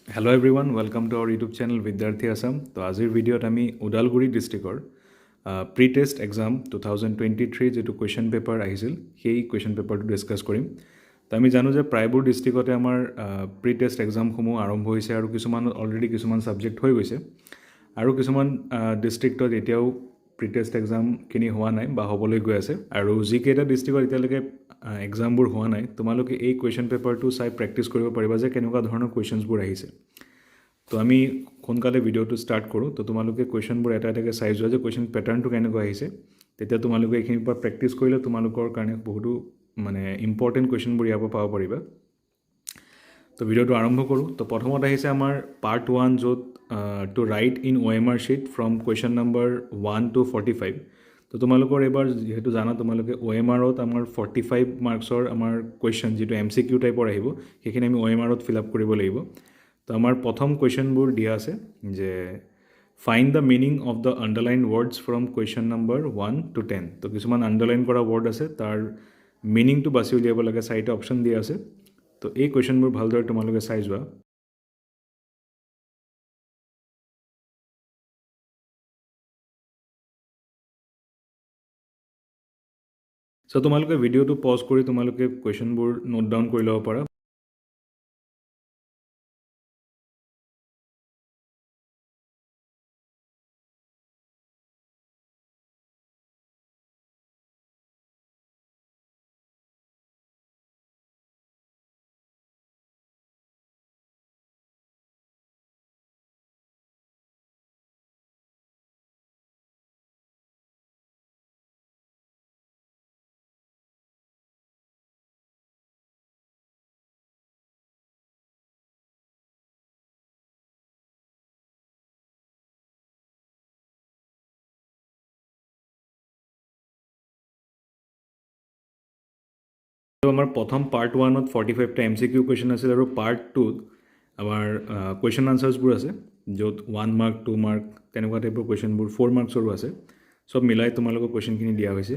Hello everyone, welcome to our YouTube channel Vidyarthi Assam. তো আজিৰ ভিডিঅ'ত আমি ওদালগুৰি ডিষ্ট্ৰিক্টৰ প্ৰি টেষ্ট এক্সাম 2023 যেটো কুৱেশ্যন পেপাৰ আহিছিল সেই কুৱেশ্যন পেপাৰটো ডিছকাছ কৰিম। তো আমি জানো যে প্ৰায়বোৰ ডিষ্ট্ৰিক্টতে আমাৰ প্ৰি টেষ্ট এক্সামসমূহ আৰম্ভ হৈছে আৰু কিছুমান অলৰেডি কিছুমান ছাবজেক্ট হৈ গৈছে আৰু কিছুমান ডিষ্ট্ৰিক্টত এতিয়াও প্ৰি টেষ্ট এক্সামখিনি হোৱা নাই বা হ'বলৈ গৈ আছে আৰু যিকেইটা ডিষ্ট্ৰিক্টত এতিয়ালৈকে এক্সামবোৰ হোৱা নাই তোমালোকে এই কুৱেশ্যন পেপাৰটো চাই প্ৰেক্টিছ কৰিব পাৰিবা যে কেনেকুৱা ধৰণৰ কুৱেশ্যনছবোৰ আহিছে। তো আমি সোনকালে ভিডিঅ'টো ষ্টাৰ্ট কৰোঁ। তো তোমালোকে কুৱেশ্যনবোৰ এটা এটাকৈ চাই যোৱা যে কুৱেশ্যন পেটাৰ্ণটো কেনেকুৱা আহিছে, তেতিয়া তোমালোকে এইখিনিৰ পৰা প্ৰেক্টিছ কৰিলে তোমালোকৰ কাৰণে বহুতো ইম্পৰ্টেণ্ট কুৱেশ্যনবোৰ ইয়াৰ পৰা পাব পাৰিবা। তো ভিডিঅ'টো আৰম্ভ কৰোঁ। তো প্ৰথমত আহিছে আমাৰ পাৰ্ট 1 য'ত to write in OMR sheet from question number 1 to 45। তো তোমালোকৰ এইবাৰ যিহেতু জানা তোমালোকে OMRত আমাৰ 45 মাৰ্কছৰ আমাৰ কুৱেশ্যন যিটো MCQ টাইপৰ আহিব সেইখিনি আমি OMRত ফিল আপ কৰিব লাগিব। তো আমাৰ প্ৰথম কুৱেশ্যনবোৰ দিয়া আছে যে find the meaning of the underline words from question number 1 to 10। তো কিছুমান আণ্ডাৰলাইন কৰা ৱৰ্ড আছে, তাৰ মিনিংটো বাছি উলিয়াব লাগে, 4টা অপশ্যন দিয়া আছে। তো এই কুৱেশ্যনবোৰ ভালদৰে তোমালোকে চাই যোৱা। চ' তোমালোকে ভিডিঅ'টো পজ কৰি তোমালোকে কুৱেশ্যনবোৰ নোট ডাউন কৰি ল'ব পাৰা। তো আমাৰ প্ৰথম পাৰ্ট 1ত 45টা MCQ কুৱেশ্যন আছিল আৰু পাৰ্ট 2ত আমাৰ কুৱেশ্যন আনচাৰ্ছবোৰ আছে য'ত 1 মাৰ্ক 2 মাৰ্ক তেনেকুৱা টাইপৰ কুৱেশ্যনবোৰ 4 মাৰ্কছৰো আছে। চব মিলাই তোমালোকৰ কুৱেশ্যনখিনি দিয়া হৈছে।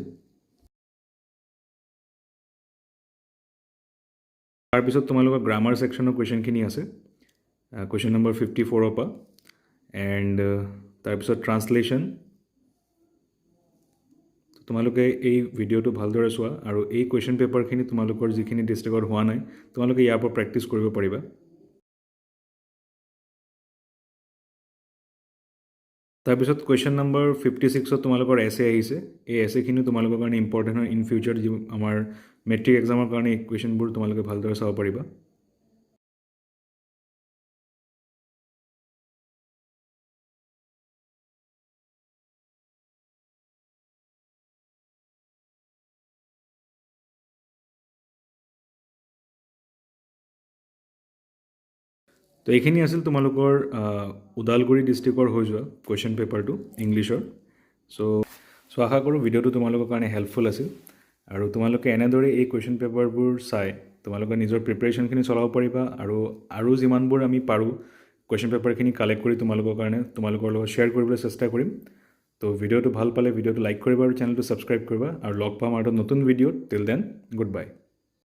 তাৰপিছত তোমালোকৰ গ্ৰামাৰ ছেকশ্যনৰ কুৱেশ্যনখিনি আছে কুৱেশ্যন নম্বৰ 54ৰ পৰা এণ্ড তাৰপিছত ট্ৰান্সলেশ্যন। তোমালোকে এই ভিডিঅ'টো ভালদৰে চোৱা আৰু এই কুৱেশ্যন পেপাৰখিনি তোমালোকৰ যিখিনি ডিষ্ট্ৰিক্টত হোৱা নাই তোমালোকে ইয়াৰ পৰা প্ৰেক্টিছ কৰিব পাৰিবা। তাৰপিছত কুৱেশ্যন নম্বৰ 56ত তোমালোকৰ এছে আহিছে। এই এছেখিনি তোমালোকৰ কাৰণে ইম্পৰ্টেণ্ট হয় ইন ফিউচাৰ যি আমাৰ মেট্ৰিক এক্সামৰ কাৰণে এই কুৱেশ্যনবোৰ তোমালোকে ভালদৰে চাব পাৰিবা। তো এইখিনি আছিল তোমালোকৰ ওদালগুৰি ডিষ্ট্ৰিক্টৰ হৈ যোৱা কুৱেশ্যন পেপাৰটো ইংলিছৰ। চ' আশা কৰোঁ ভিডিঅ'টো তোমালোকৰ কাৰণে হেল্পফুল আছিল আৰু তোমালোকে এনেদৰে এই কুৱেশ্যন পেপাৰবোৰ চাই তোমালোকে নিজৰ প্ৰিপেৰেশ্যনখিনি চলাব পাৰিবা আৰু যিমানবোৰ আমি পাৰোঁ কুৱেশ্যন পেপাৰখিনি কালেক্ট কৰি তোমালোকৰ কাৰণে তোমালোকৰ লগত শ্বেয়াৰ কৰিবলৈ চেষ্টা কৰিম। তো ভিডিঅ'টো ভাল পালে ভিডিঅ'টো লাইক কৰিবা আৰু চেনেলটো ছাবস্ক্ৰাইব কৰিবা আৰু লগ পাম আৰু নতুন ভিডিঅ'ত। Till then good bye.